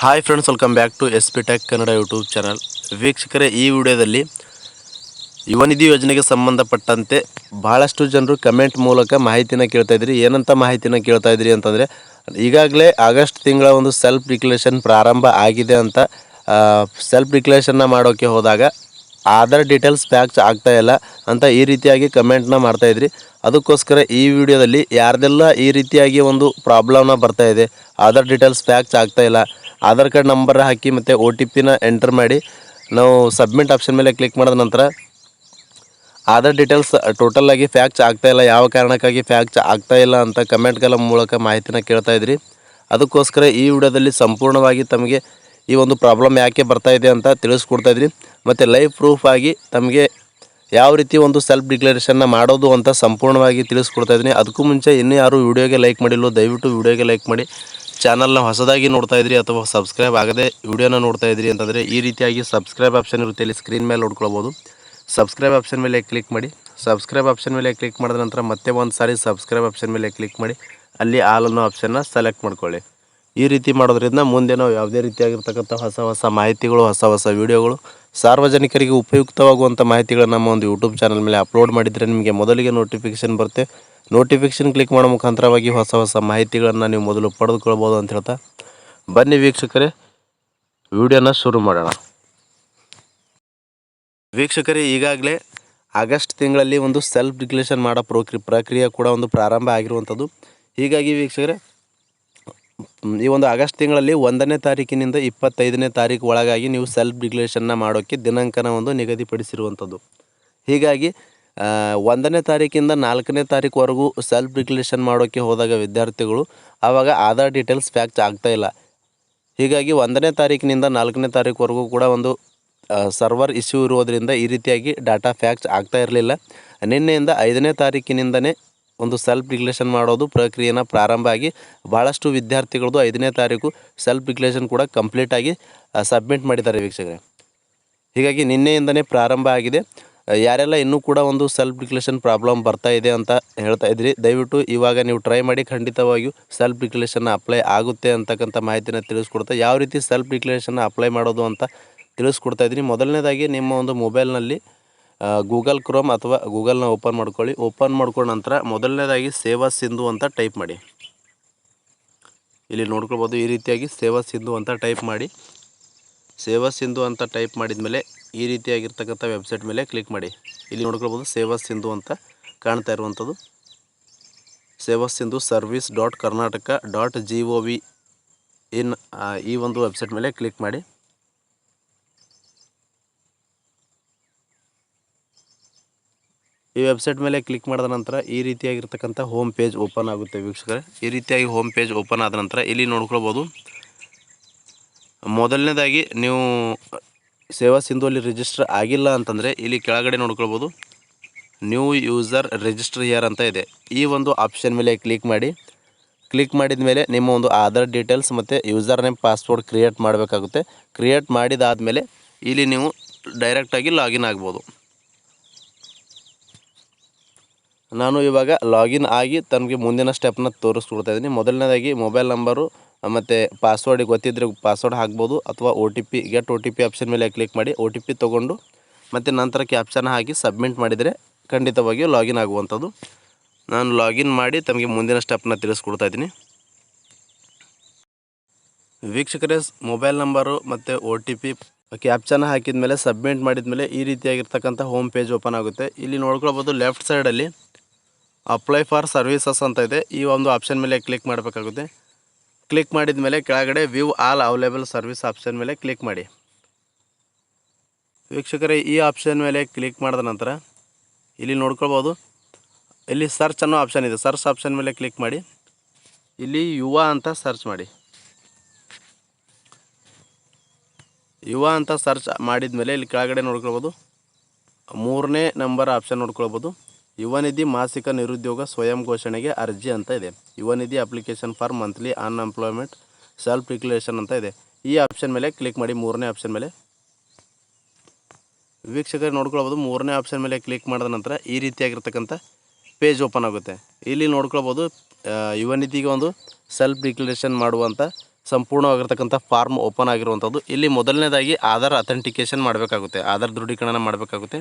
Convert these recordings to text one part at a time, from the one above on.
Hi friends, welcome back to S P Tech Kannada YouTube channel. ವೀಕ್ಷಕರೇ, ಈ ವಿಡಿಯೋದಲ್ಲಿ ಯುವ ನಿಧಿ ಯೋಜನೆಗೆ ಸಂಬಂಧಪಟ್ಟಂತೆ ಬಹಳಷ್ಟು ಜನರು ಕಮೆಂಟ್ ಮೂಲಕ ಮಾಹಿತಿನ ಕೇಳ್ತಾ ಇದ್ರಿ. ಏನಂತ ಮಾಹಿತಿನ ಕೇಳ್ತಾ ಇದ್ರಿ ಅಂತಂದರೆ, ಈಗಾಗಲೇ ಆಗಸ್ಟ್ ತಿಂಗಳ ಒಂದು ಸೆಲ್ಫ್ ಡಿಕ್ಲರೇಷನ್ ಪ್ರಾರಂಭ ಆಗಿದೆ ಅಂತ ಸೆಲ್ಫ್ ಡಿಕ್ಲರೇಷನ್ನ ಮಾಡೋಕ್ಕೆ ಹೋದಾಗ ಆಧಾರ್ ಡೀಟೇಲ್ಸ್ ಮ್ಯಾಚ್ ಆಗ್ತಾ ಇಲ್ಲ ಅಂತ ಈ ರೀತಿಯಾಗಿ ಕಮೆಂಟ್ನ ಮಾಡ್ತಾಯಿದ್ರಿ. ಅದಕ್ಕೋಸ್ಕರ ಈ ವಿಡಿಯೋದಲ್ಲಿ ಯಾರ್ದೆಲ್ಲ ಈ ರೀತಿಯಾಗಿ ಒಂದು ಪ್ರಾಬ್ಲಮ್ನ ಬರ್ತಾ ಇದೆ, ಆಧಾರ್ ಡೀಟೇಲ್ಸ್ ಮ್ಯಾಚ್ ಆಗ್ತಾ ಇಲ್ಲ, ಆಧಾರ್ ಕಾರ್ಡ್ ನಂಬರ್ ಹಾಕಿ ಮತ್ತು ಒ ಟಿ ಪಿನ ಎಂಟರ್ ಮಾಡಿ ನಾವು ಸಬ್ಮಿಟ್ ಆಪ್ಷನ್ ಮೇಲೆ ಕ್ಲಿಕ್ ಮಾಡಿದ ನಂತರ ಆಧಾರ್ ಡೀಟೇಲ್ಸ್ ಟೋಟಲಾಗಿ ಫ್ಯಾಕ್ಚ್ ಆಗ್ತಾಯಿಲ್ಲ, ಯಾವ ಕಾರಣಕ್ಕಾಗಿ ಫ್ಯಾಕ್ಚ್ ಆಗ್ತಾಯಿಲ್ಲ ಅಂತ ಕಮೆಂಟ್ಗಳ ಮೂಲಕ ಮಾಹಿತಿನ ಕೇಳ್ತಾ ಇದ್ರಿ. ಅದಕ್ಕೋಸ್ಕರ ಈ ವಿಡಿಯೋದಲ್ಲಿ ಸಂಪೂರ್ಣವಾಗಿ ತಮಗೆ ಈ ಒಂದು ಪ್ರಾಬ್ಲಮ್ ಯಾಕೆ ಬರ್ತಾ ಇದೆ ಅಂತ ತಿಳಿಸ್ಕೊಡ್ತಾ ಇದ್ರಿ. ಮತ್ತು ಲೈವ್ ಪ್ರೂಫ್ ಆಗಿ ತಮಗೆ ಯಾವ ರೀತಿ ಒಂದು ಸೆಲ್ಫ್ ಡಿಕ್ಲರೇಷನ್ನ ಮಾಡೋದು ಅಂತ ಸಂಪೂರ್ಣವಾಗಿ ತಿಳಿಸ್ಕೊಡ್ತಾ ಇದ್ದೀನಿ. ಅದಕ್ಕೂ ಮುಂಚೆ ಇನ್ನೂ ಯಾರು ವಿಡಿಯೋಗೆ ಲೈಕ್ ಮಾಡಿಲ್ಲೋ ದಯವಿಟ್ಟು ವಿಡಿಯೋಗೆ ಲೈಕ್ ಮಾಡಿ. ಚಾನಲ್ನ ಹೊಸದಾಗಿ ನೋಡ್ತಾ ಇದ್ರಿ ಅಥವಾ ಸಬ್ಸ್ಕ್ರೈಬ್ ಆಗದೆ ವಿಡಿಯೋನ ನೋಡ್ತಾ ಇದ್ರಿ ಅಂತಂದರೆ ಈ ರೀತಿಯಾಗಿ ಸಬ್ಸ್ಕ್ರೈಬ್ ಆಪ್ಷನ್ ಇರುತ್ತೆ, ಇಲ್ಲಿ ಸ್ಕ್ರೀನ್ ಮೇಲೆ ನೋಡ್ಕೊಳ್ಬೋದು. ಸಬ್ಸ್ಕ್ರೈಬ್ ಆಪ್ಷನ್ ಮೇಲೆ ಕ್ಲಿಕ್ ಮಾಡಿ. ಸಬ್ಸ್ಕ್ರೈಬ್ ಆಪ್ಷನ್ ಮೇಲೆ ಕ್ಲಿಕ್ ಮಾಡಿದ ನಂತರ ಮತ್ತೆ ಒಂದು ಸಾರಿ ಸಬ್ಸ್ಕ್ರೈಬ್ ಆಪ್ಷನ್ ಮೇಲೆ ಕ್ಲಿಕ್ ಮಾಡಿ ಅಲ್ಲಿ ಆಲ್ ಅನ್ನೋ ಆಪ್ಷನ್ನ ಸೆಲೆಕ್ಟ್ ಮಾಡ್ಕೊಳ್ಳಿ. ಈ ರೀತಿ ಮಾಡೋದ್ರಿಂದ ಮುಂದೆ ನಾವು ಯಾವುದೇ ರೀತಿಯಾಗಿರ್ತಕ್ಕಂಥ ಹೊಸ ಮಾಹಿತಿಗಳು, ಹೊಸ ವೀಡಿಯೋಗಳು, ಸಾರ್ವಜನಿಕರಿಗೆ ಉಪಯುಕ್ತವಾಗುವಂಥ ಮಾಹಿತಿಗಳು ನಮ್ಮ ಒಂದು ಯೂಟ್ಯೂಬ್ ಚಾನಲ್ ಮೇಲೆ ಅಪ್ಲೋಡ್ ಮಾಡಿದರೆ ನಿಮಗೆ ಮೊದಲಿಗೆ ನೋಟಿಫಿಕೇಷನ್ ಬರುತ್ತೆ. ನೋಟಿಫಿಕೇಷನ್ ಕ್ಲಿಕ್ ಮಾಡೋ ಮುಖಾಂತರವಾಗಿ ಹೊಸ ಮಾಹಿತಿಗಳನ್ನು ನೀವು ಮೊದಲು ಪಡೆದುಕೊಳ್ಬೋದು ಅಂತ ಹೇಳ್ತಾ, ಬನ್ನಿ ವೀಕ್ಷಕರೇ ವಿಡಿಯೋನ ಶುರು ಮಾಡೋಣ. ವೀಕ್ಷಕರೇ, ಈಗಾಗಲೇ ಆಗಸ್ಟ್ ತಿಂಗಳಲ್ಲಿ ಒಂದು ಸೆಲ್ಫ್ ಡಿಕ್ಲರೇಷನ್ ಮಾಡೋ ಪ್ರಕ್ರಿಯೆ ಕೂಡ ಒಂದು ಪ್ರಾರಂಭ ಆಗಿರುವಂಥದ್ದು. ಹೀಗಾಗಿ ವೀಕ್ಷಕರೇ, ಈ ಒಂದು ಆಗಸ್ಟ್ ತಿಂಗಳಲ್ಲಿ 1ನೇ ತಾರೀಕಿನಿಂದ 25ನೇ ತಾರೀಕು ಒಳಗಾಗಿ ನೀವು ಸೆಲ್ಫ್ ಡಿಕ್ಲರೇಷನ್ನ ಮಾಡೋಕ್ಕೆ ದಿನಾಂಕನ ಒಂದು ನಿಗದಿಪಡಿಸಿರುವಂಥದ್ದು. ಹೀಗಾಗಿ 1ನೇ ತಾರೀಕಿಂದ 4ನೇ ತಾರೀಕುವರೆಗೂ ಸೆಲ್ಫ್ ಡಿಕ್ಲರೇಷನ್ ಮಾಡೋಕ್ಕೆ ಹೋದಾಗ ವಿದ್ಯಾರ್ಥಿಗಳು ಆವಾಗ ಆಧಾರ್ ಡೀಟೇಲ್ಸ್ ಫ್ಯಾಕ್ಚ್ ಆಗ್ತಾಯಿಲ್ಲ. ಹೀಗಾಗಿ 1ನೇ ತಾರೀಕಿನಿಂದ 4ನೇ ತಾರೀಕುವರೆಗೂ ಕೂಡ ಒಂದು ಸರ್ವರ್ ಇಶ್ಯೂ ಇರೋದರಿಂದ ಈ ರೀತಿಯಾಗಿ ಡಾಟಾ ಫ್ಯಾಕ್ಚ್ ಆಗ್ತಾ ಇರಲಿಲ್ಲ. ನಿನ್ನೆಯಿಂದ 5ನೇ ತಾರೀಕಿನಿಂದನೇ ಒಂದು ಸೆಲ್ಫ್ ಡಿಕ್ಲರೇಷನ್ ಮಾಡೋದು ಪ್ರಕ್ರಿಯೆನ ಪ್ರಾರಂಭ ಆಗಿ ಭಾಳಷ್ಟು ವಿದ್ಯಾರ್ಥಿಗಳದ್ದು 5ನೇ ತಾರೀಕು ಸೆಲ್ಫ್ ಡಿಕ್ಲರೇಷನ್ ಕೂಡ ಕಂಪ್ಲೀಟಾಗಿ ಸಬ್ಮಿಟ್ ಮಾಡಿದ್ದಾರೆ ವೀಕ್ಷಕರೇ. ಹೀಗಾಗಿ ನಿನ್ನೆಯಿಂದನೇ ಪ್ರಾರಂಭ ಆಗಿದೆ. ಯಾರೆಲ್ಲ ಇನ್ನೂ ಕೂಡ ಒಂದು ಸೆಲ್ಫ್ ಡಿಕ್ಲರೇಷನ್ ಪ್ರಾಬ್ಲಮ್ ಬರ್ತಾ ಇದೆ ಅಂತ ಹೇಳ್ತಾ ಇದ್ರಿ, ದಯವಿಟ್ಟು ಇವಾಗ ನೀವು ಟ್ರೈ ಮಾಡಿ. ಖಂಡಿತವಾಗಿಯೂ ಸೆಲ್ಫ್ ಡಿಕ್ಲರೇಷನ್ನ ಅಪ್ಲೈ ಆಗುತ್ತೆ ಅಂತಕ್ಕಂಥ ಮಾಹಿತಿನ ತಿಳಿಸ್ಕೊಡ್ತಾ, ಯಾವ ರೀತಿ ಸೆಲ್ಫ್ ಡಿಕ್ಲರೇಷನ್ನ ಅಪ್ಲೈ ಮಾಡೋದು ಅಂತ ತಿಳಿಸ್ಕೊಡ್ತಾ ಇದ್ದೀನಿ. ಮೊದಲನೇದಾಗಿ ನಿಮ್ಮ ಒಂದು ಮೊಬೈಲ್ನಲ್ಲಿ ಗೂಗಲ್ ಕ್ರೋಮ್ ಅಥವಾ ಗೂಗಲ್ನ ಓಪನ್ ಮಾಡ್ಕೊಳ್ಳಿ. ಓಪನ್ ಮಾಡ್ಕೊಂಡ ನಂತರ ಮೊದಲನೇದಾಗಿ ಸೇವಾ ಸಿಂಧು ಅಂತ ಟೈಪ್ ಮಾಡಿ. ಇಲ್ಲಿ ನೋಡ್ಕೊಳ್ಬೋದು, ಈ ರೀತಿಯಾಗಿ ಸೇವಾ ಸಿಂಧು ಅಂತ ಟೈಪ್ ಮಾಡಿ. ಸೇವಾ ಸಿಂಧು ಅಂತ ಟೈಪ್ ಮಾಡಿದ ಮೇಲೆ ಈ ರೀತಿಯಾಗಿರ್ತಕ್ಕಂಥ ವೆಬ್ಸೈಟ್ ಮೇಲೆ ಕ್ಲಿಕ್ ಮಾಡಿ. ಇಲ್ಲಿ ನೋಡ್ಕೊಳ್ಬೋದು ಸೇವಾ ಸಿಂಧು ಅಂತ ಕಾಣ್ತಾ ಇರುವಂಥದ್ದು. ಸೇವಾ ಸಿಂಧು service.karnataka.gov ಇನ್ ಈ ಒಂದು ವೆಬ್ಸೈಟ್ ಮೇಲೆ ಕ್ಲಿಕ್ ಮಾಡಿ. ಈ ವೆಬ್ಸೈಟ್ ಮೇಲೆ ಕ್ಲಿಕ್ ಮಾಡಿದ ನಂತರ ಈ ರೀತಿಯಾಗಿರ್ತಕ್ಕಂಥ ಹೋಮ್ ಪೇಜ್ ಓಪನ್ ಆಗುತ್ತೆ ವೀಕ್ಷಕರೇ. ಈ ರೀತಿಯಾಗಿ ಹೋಮ್ ಪೇಜ್ ಓಪನ್ ಆದ ನಂತರ ಇಲ್ಲಿ ನೋಡ್ಕೊಳ್ಬೋದು, ಮೊದಲನೇದಾಗಿ ನೀವು ಸೇವಾ ಸಿಂಧುವಲ್ಲಿ ರಿಜಿಸ್ಟರ್ ಆಗಿಲ್ಲ ಅಂತಂದರೆ ಇಲ್ಲಿ ಕೆಳಗಡೆ ನೋಡ್ಕೊಳ್ಬೋದು ನ್ಯೂ ಯೂಸರ್ ರಿಜಿಸ್ಟರ್ ಹಿಯರ್ ಅಂತ ಇದೆ. ಈ ಒಂದು ಆಪ್ಷನ್ ಮೇಲೆ ಕ್ಲಿಕ್ ಮಾಡಿ. ಕ್ಲಿಕ್ ಮಾಡಿದ ಮೇಲೆ ನಿಮ್ಮ ಒಂದು ಆಧಾರ್ ಡೀಟೇಲ್ಸ್ ಮತ್ತು ಯೂಸರ್ ನೇಮ್ ಪಾಸ್ವರ್ಡ್ ಕ್ರಿಯೇಟ್ ಮಾಡಬೇಕಾಗುತ್ತೆ. ಕ್ರಿಯೇಟ್ ಮಾಡಿದಾದಮೇಲೆ ಇಲ್ಲಿ ನೀವು ಡೈರೆಕ್ಟಾಗಿ ಲಾಗಿನ್ ಆಗ್ಬೋದು. ನಾನು ಇವಾಗ ಲಾಗಿನ್ ಆಗಿ ತನಗೆ ಮುಂದಿನ ಸ್ಟೆಪ್ನ ತೋರಿಸ್ಕೊಡ್ತಾ ಇದ್ದೀನಿ. ಮೊದಲನೇದಾಗಿ ಮೊಬೈಲ್ ನಂಬರು ಮತ್ತು ಪಾಸ್ವರ್ಡಿಗೆ ಗೊತ್ತಿದ್ದರೆ ಪಾಸ್ವರ್ಡ್ ಹಾಕ್ಬೋದು, ಅಥವಾ get O T P option ಮೇಲೆ ಕ್ಲಿಕ್ ಮಾಡಿ ಒ ಟಿ ಪಿ ತೊಗೊಂಡು ಮತ್ತು ನಂತರ ಕ್ಯಾಪ್ಚನ ಹಾಕಿ ಸಬ್ಮಿಟ್ ಮಾಡಿದರೆ ಖಂಡಿತವಾಗಿಯೂ ಲಾಗಿನ್ ಆಗುವಂಥದ್ದು. ನಾನು ಲಾಗಿನ್ ಮಾಡಿ ತಮಗೆ ಮುಂದಿನ ಸ್ಟೆಪ್ನ ತಿಳಿಸ್ಕೊಡ್ತಾ ಇದ್ದೀನಿ. ವೀಕ್ಷಕರೇ, ಮೊಬೈಲ್ ನಂಬರು ಮತ್ತು ಒ ಟಿ ಪಿ ಕ್ಯಾಪ್ಚನ ಹಾಕಿದ ಮೇಲೆ ಸಬ್ಮಿಟ್ ಮಾಡಿದ ಮೇಲೆ ಈ ರೀತಿಯಾಗಿರ್ತಕ್ಕಂಥ ಹೋಮ್ ಪೇಜ್ ಓಪನ್ ಆಗುತ್ತೆ. ಇಲ್ಲಿ ನೋಡ್ಕೊಳ್ಬೋದು ಲೆಫ್ಟ್ ಸೈಡಲ್ಲಿ ಅಪ್ಲೈ ಫಾರ್ ಸರ್ವೀಸಸ್ ಅಂತ ಇದೆ. ಈ ಒಂದು ಆಪ್ಷನ್ ಮೇಲೆ ಕ್ಲಿಕ್ ಮಾಡಬೇಕಾಗುತ್ತೆ. ಕ್ಲಿಕ್ ಮಾಡಿದ ಮೇಲೆ ಕೆಳಗಡೆ view all available service option ಮೇಲೆ ಕ್ಲಿಕ್ ಮಾಡಿ. ವೀಕ್ಷಕರೇ, ಈ ಆಪ್ಷನ್ ಮೇಲೆ ಕ್ಲಿಕ್ ಮಾಡಿದ ನಂತರ ಇಲ್ಲಿ ನೋಡ್ಕೊಳ್ಬೋದು, ಇಲ್ಲಿ ಸರ್ಚ್ ಅನ್ನೋ ಆಪ್ಷನ್ ಇದೆ. ಸರ್ಚ್ ಆಪ್ಷನ್ ಮೇಲೆ ಕ್ಲಿಕ್ ಮಾಡಿ. ಇಲ್ಲಿ ಯುವ ಅಂತ ಸರ್ಚ್ ಮಾಡಿ. ಯುವ ಅಂತ ಸರ್ಚ್ ಮಾಡಿದ ಮೇಲೆ ಇಲ್ಲಿ ಕೆಳಗಡೆ ನೋಡ್ಕೊಳ್ಬೋದು 3ನೇ ನಂಬರ್ ಆಪ್ಷನ್ ನೋಡ್ಕೊಳ್ಬೋದು, ಯುವ ನಿಧಿ ಮಾಸಿಕ ನಿರುದ್ಯೋಗ ಸ್ವಯಂ ಘೋಷಣೆಗೆ ಅರ್ಜಿ ಅಂತ ಇದೆ. Yuva Nidhi application for monthly unemployment self declaration ಅಂತ ಇದೆ. ಈ ಆಪ್ಷನ್ ಮೇಲೆ ಕ್ಲಿಕ್ ಮಾಡಿ. 3ನೇ ಆಪ್ಷನ್ ಮೇಲೆ ವೀಕ್ಷಕರು ನೋಡ್ಕೊಳ್ಬೋದು, 3ನೇ ಆಪ್ಷನ್ ಮೇಲೆ ಕ್ಲಿಕ್ ಮಾಡಿದ ನಂತರ ಈ ರೀತಿಯಾಗಿರ್ತಕ್ಕಂಥ ಪೇಜ್ ಓಪನ್ ಆಗುತ್ತೆ. ಇಲ್ಲಿ ನೋಡ್ಕೊಳ್ಬೋದು ಯುವ ನಿಧಿಗೆ ಒಂದು ಸೆಲ್ಫ್ ಡಿಕ್ಲರೇಷನ್ ಮಾಡುವಂಥ ಸಂಪೂರ್ಣವಾಗಿರ್ತಕ್ಕಂಥ ಫಾರ್ಮ್ ಓಪನ್ ಆಗಿರುವಂಥದ್ದು. ಇಲ್ಲಿ ಮೊದಲನೇದಾಗಿ ಆಧಾರ್ ಅಥೆಂಟಿಕೇಷನ್ ಮಾಡಬೇಕಾಗುತ್ತೆ, ಆಧಾರ್ ದೃಢೀಕರಣ ಮಾಡಬೇಕಾಗುತ್ತೆ.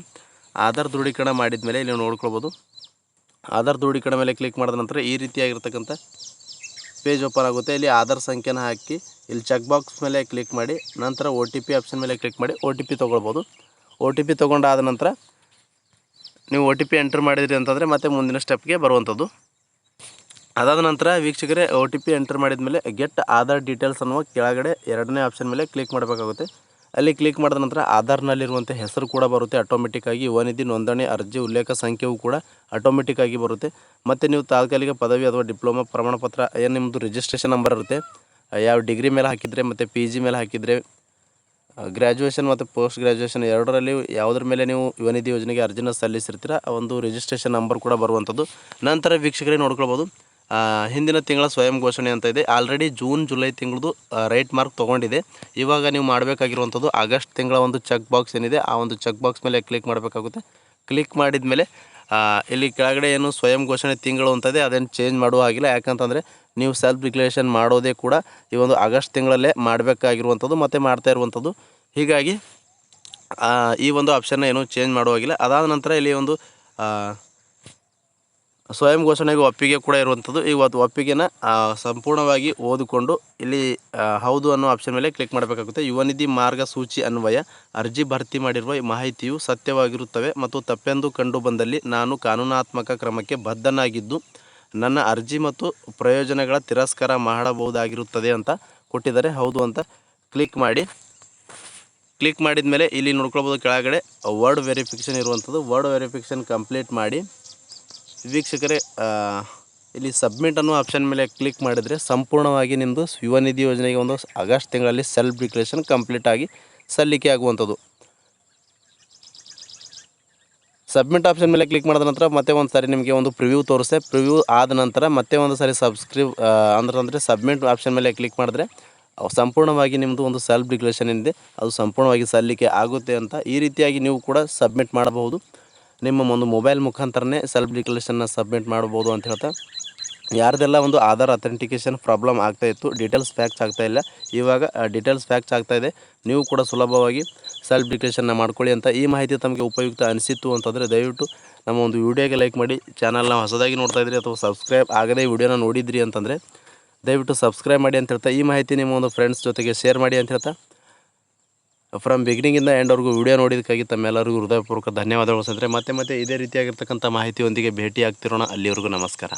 ಆಧಾರ್ ದೃಢೀಕರಣ ಮಾಡಿದ ಮೇಲೆ ಇಲ್ಲಿ ನೋಡ್ಕೊಳ್ಬೋದು. ಆಧಾರ್ ದೃಢೀಕರಣ ಮೇಲೆ ಕ್ಲಿಕ್ ಮಾಡಿದ ನಂತರ ಈ ರೀತಿಯಾಗಿರ್ತಕ್ಕಂಥ ಪೇಜ್ ಓಪನ್ ಆಗುತ್ತೆ. ಇಲ್ಲಿ ಆಧಾರ್ ಸಂಖ್ಯೆನ ಹಾಕಿ ಇಲ್ಲಿ ಚೆಕ್ ಬಾಕ್ಸ್ ಮೇಲೆ ಕ್ಲಿಕ್ ಮಾಡಿ ನಂತರ OTP ಆಪ್ಷನ್ ಮೇಲೆ ಕ್ಲಿಕ್ ಮಾಡಿ OTP ತೊಗೊಳ್ಬೋದು. OTP ತೊಗೊಂಡಾದ ನಂತರ ನೀವು OTP ಎಂಟರ್ ಮಾಡಿದ್ರಿ ಅಂತಂದರೆ ಮತ್ತೆ ಮುಂದಿನ ಸ್ಟೆಪ್ಗೆ ಬರುವಂಥದ್ದು. ಅದಾದ ನಂತರ ವೀಕ್ಷಕರೇ OTP ಎಂಟರ್ ಮಾಡಿದ ಮೇಲೆ ಗೆಟ್ ಆಧಾರ್ ಡೀಟೇಲ್ಸ್ ಅನ್ನುವ ಕೆಳಗಡೆ ಎರಡನೇ ಆಪ್ಷನ್ ಮೇಲೆ ಕ್ಲಿಕ್ ಮಾಡಬೇಕಾಗುತ್ತೆ. ಅಲ್ಲಿ ಕ್ಲಿಕ್ ಮಾಡಿದ ನಂತರ ಆಧಾರ್ನಲ್ಲಿರುವಂಥ ಹೆಸರು ಕೂಡ ಬರುತ್ತೆ ಆಟೋಮೆಟಿಕ್ಕಾಗಿ. ಯುವನಿಧಿ ನೋಂದಣಿ ಅರ್ಜಿ ಉಲ್ಲೇಖ ಸಂಖ್ಯೆಯೂ ಕೂಡ ಆಟೋಮೆಟಿಕ್ಕಾಗಿ ಬರುತ್ತೆ. ಮತ್ತು ನೀವು ತಾತ್ಕಾಲಿಕ ಪದವಿ ಅಥವಾ ಡಿಪ್ಲೊಮಾ ಪ್ರಮಾಣಪತ್ರ ಏನು ನಿಮ್ಮದು ರಿಜಿಸ್ಟ್ರೇಷನ್ ನಂಬರ್ ಇರುತ್ತೆ, ಯಾವ ಡಿಗ್ರಿ ಮೇಲೆ ಹಾಕಿದರೆ ಮತ್ತು PG ಮೇಲೆ ಹಾಕಿದರೆ, ಗ್ರ್ಯಾಜುಯೇಷನ್ ಮತ್ತು ಪೋಸ್ಟ್ ಗ್ರ್ಯಾಜುಯೇಷನ್ ಎರಡರಲ್ಲಿ ಯಾವುದ್ರ ಮೇಲೆ ನೀವು ಯುವನಿಧಿ ಯೋಜನೆಗೆ ಅರ್ಜಿನ ಸಲ್ಲಿಸಿರ್ತೀರ ಆ ಒಂದು ರಿಜಿಸ್ಟ್ರೇಷನ್ ನಂಬರ್ ಕೂಡ ಬರುವಂಥದ್ದು. ನಂತರ ವೀಕ್ಷಕರೇ ನೋಡ್ಕೊಳ್ಬೋದು ಹಿಂದಿನ ತಿಂಗಳ ಸ್ವಯಂ ಘೋಷಣೆ ಅಂತ ಇದೆ. ಆಲ್ರೆಡಿ ಜೂನ್ ಜುಲೈ ತಿಂಗಳದು ರೈಟ್ ಮಾರ್ಕ್ ತೊಗೊಂಡಿದೆ. ಇವಾಗ ನೀವು ಮಾಡಬೇಕಾಗಿರುವಂಥದ್ದು ಆಗಸ್ಟ್ ತಿಂಗಳ ಒಂದು ಚೆಕ್ ಬಾಕ್ಸ್ ಏನಿದೆ ಆ ಒಂದು ಚೆಕ್ ಬಾಕ್ಸ್ ಮೇಲೆ ಕ್ಲಿಕ್ ಮಾಡಬೇಕಾಗುತ್ತೆ. ಕ್ಲಿಕ್ ಮಾಡಿದ ಮೇಲೆ ಇಲ್ಲಿ ಕೆಳಗಡೆ ಏನು ಸ್ವಯಂ ಘೋಷಣೆ ತಿಂಗಳು ಅಂತದೆ ಅದೇನು ಚೇಂಜ್ ಮಾಡುವ ಹಾಗಿಲ್ಲ. ಯಾಕಂತಂದರೆ ನೀವು ಸೆಲ್ಫ್ ಡಿಕ್ಲರೇಷನ್ ಮಾಡೋದೇ ಕೂಡ ಈ ಒಂದು ಆಗಸ್ಟ್ ತಿಂಗಳಲ್ಲೇ ಮಾಡಬೇಕಾಗಿರುವಂಥದ್ದು ಮತ್ತು ಮಾಡ್ತಾ ಇರುವಂಥದ್ದು. ಹೀಗಾಗಿ ಈ ಒಂದು ಆಪ್ಷನ್ನ ಏನು ಚೇಂಜ್ ಮಾಡುವಾಗಿಲ್ಲ. ಅದಾದ ನಂತರ ಇಲ್ಲಿ ಒಂದು ಸ್ವಯಂ ಘೋಷಣೆಗೆ ಒಪ್ಪಿಗೆ ಕೂಡ ಇರುವಂಥದ್ದು. ಈ ಒಪ್ಪಿಗೆನ ಸಂಪೂರ್ಣವಾಗಿ ಓದಿಕೊಂಡು ಇಲ್ಲಿ ಹೌದು ಅನ್ನೋ ಆಪ್ಷನ್ ಮೇಲೆ ಕ್ಲಿಕ್ ಮಾಡಬೇಕಾಗುತ್ತೆ. ಯುವನಿಧಿ ಮಾರ್ಗಸೂಚಿ ಅನ್ವಯ ಅರ್ಜಿ ಭರ್ತಿ ಮಾಡಿರುವ ಮಾಹಿತಿಯು ಸತ್ಯವಾಗಿರುತ್ತವೆ ಮತ್ತು ತಪ್ಪೆಂದು ಕಂಡು ಬಂದಲ್ಲಿ ನಾನು ಕಾನೂನಾತ್ಮಕ ಕ್ರಮಕ್ಕೆ ಬದ್ಧನಾಗಿದ್ದು ನನ್ನ ಅರ್ಜಿ ಮತ್ತು ಪ್ರಯೋಜನಗಳ ತಿರಸ್ಕಾರ ಮಾಡಬಹುದಾಗಿರುತ್ತದೆ ಅಂತ ಕೊಟ್ಟಿದ್ದಾರೆ. ಹೌದು ಅಂತ ಕ್ಲಿಕ್ ಮಾಡಿ. ಕ್ಲಿಕ್ ಮಾಡಿದ ಮೇಲೆ ಇಲ್ಲಿ ನೋಡ್ಕೊಳ್ಬೋದು ಕೆಳಗಡೆ ವರ್ಡ್ ವೆರಿಫಿಕೇಷನ್ ಇರುವಂಥದ್ದು. ವರ್ಡ್ ವೆರಿಫಿಕೇಷನ್ ಕಂಪ್ಲೀಟ್ ಮಾಡಿ ವೀಕ್ಷಕರೇ ಇಲ್ಲಿ ಸಬ್ಮಿಟ್ ಅನ್ನೋ ಆಪ್ಷನ್ ಮೇಲೆ ಕ್ಲಿಕ್ ಮಾಡಿದರೆ ಸಂಪೂರ್ಣವಾಗಿ ನಿಮ್ಮದು ಯುವನಿಧಿ ಯೋಜನೆಗೆ ಒಂದು ಆಗಸ್ಟ್ ತಿಂಗಳಲ್ಲಿ ಸೆಲ್ಫ್ ಡಿಕ್ಲರೇಷನ್ ಕಂಪ್ಲೀಟ್ ಆಗಿ ಸಲ್ಲಿಕೆ ಆಗುವಂಥದ್ದು. ಸಬ್ಮಿಟ್ ಆಪ್ಷನ್ ಮೇಲೆ ಕ್ಲಿಕ್ ಮಾಡಿದ ನಂತರ ಮತ್ತೆ ಒಂದು ಸಾರಿ ನಿಮಗೆ ಒಂದು ಪ್ರಿವ್ಯೂ ತೋರಿಸುತ್ತೆ. ಪ್ರಿವ್ಯೂ ಆದ ನಂತರ ಮತ್ತೆ ಒಂದು ಸಾರಿ ಅಂದರೆ ಸಬ್ಮಿಟ್ ಆಪ್ಷನ್ ಮೇಲೆ ಕ್ಲಿಕ್ ಮಾಡಿದ್ರೆ ಸಂಪೂರ್ಣವಾಗಿ ನಿಮ್ಮದು ಒಂದು ಸೆಲ್ಫ್ ಡಿಕ್ಲರೇಷನ್ ಏನಿದೆ ಅದು ಸಂಪೂರ್ಣವಾಗಿ ಸಲ್ಲಿಕೆ ಆಗುತ್ತೆ ಅಂತ. ಈ ರೀತಿಯಾಗಿ ನೀವು ಕೂಡ ಸಬ್ಮಿಟ್ ಮಾಡಬಹುದು. ನಿಮ್ಮ ಒಂದು ಮೊಬೈಲ್ ಮುಖಾಂತರನೇ ಸೆಲ್ಫ್ ಡಿಕ್ಲರೇಷನ್ನ ಸಬ್ಮಿಟ್ ಮಾಡ್ಬೋದು ಅಂತ ಹೇಳ್ತಾ, ಯಾರ್ದೆಲ್ಲ ಒಂದು ಆಧಾರ್ ಅಥೆಂಟಿಕೇಷನ್ ಪ್ರಾಬ್ಲಮ್ ಆಗ್ತಾಯಿತ್ತು, ಡೀಟೇಲ್ಸ್ ಫ್ಯಾಕ್ಚ್ ಆಗ್ತಾಯಿಲ್ಲ, ಇವಾಗ ಡೀಟೇಲ್ಸ್ ಫ್ಯಾಕ್ಚ್ ಆಗ್ತಾಯಿದೆ, ನೀವು ಕೂಡ ಸುಲಭವಾಗಿ ಸೆಲ್ಫ್ ಡಿಕ್ಲರೇಷನ್ನ ಮಾಡ್ಕೊಳ್ಳಿ ಅಂತ. ಈ ಮಾಹಿತಿ ತಮಗೆ ಉಪಯುಕ್ತ ಅನಿಸಿತ್ತು ಅಂತಂದರೆ ದಯವಿಟ್ಟು ನಮ್ಮ ಒಂದು ವಿಡಿಯೋಗೆ ಲೈಕ್ ಮಾಡಿ. ಚಾನಲ್ನ ಹೊಸದಾಗಿ ನೋಡ್ತಾ ಇದ್ರಿ ಅಥವಾ ಸಬ್ಸ್ಕ್ರೈಬ್ ಆಗದೇ ವಿಡಿಯೋನ ನೋಡಿದ್ರಿ ಅಂತಂದರೆ ದಯವಿಟ್ಟು ಸಬ್ಸ್ಕ್ರೈಬ್ ಮಾಡಿ ಅಂತ ಹೇಳ್ತಾ, ಈ ಮಾಹಿತಿ ನಿಮ್ಮ ಒಂದು ಫ್ರೆಂಡ್ಸ್ ಜೊತೆಗೆ ಶೇರ್ ಮಾಡಿ ಅಂತ ಹೇಳ್ತಾ, ಫ್ರಮ್ ಬಿಗಿನಿಂಗಿಂದ ಎಂಡ್ವರೆಗೂ ವಿಡಿಯೋ ನೋಡಿದ್ದಕ್ಕಾಗಿ ತಮ್ಮೆಲ್ಲರಿಗೂ ಹೃದಯಪೂರ್ವಕ ಧನ್ಯವಾದಗಳು ಸ್ನೇಹಿತರೆ. ಮತ್ತೆ ಇದೇ ರೀತಿಯಾಗಿರ್ತಕ್ಕಂಥ ಮಾಹಿತಿಯೊಂದಿಗೆ ಭೇಟಿ ಆಗ್ತಿರೋಣ. ಅಲ್ಲಿವರೆಗೂ ನಮಸ್ಕಾರ.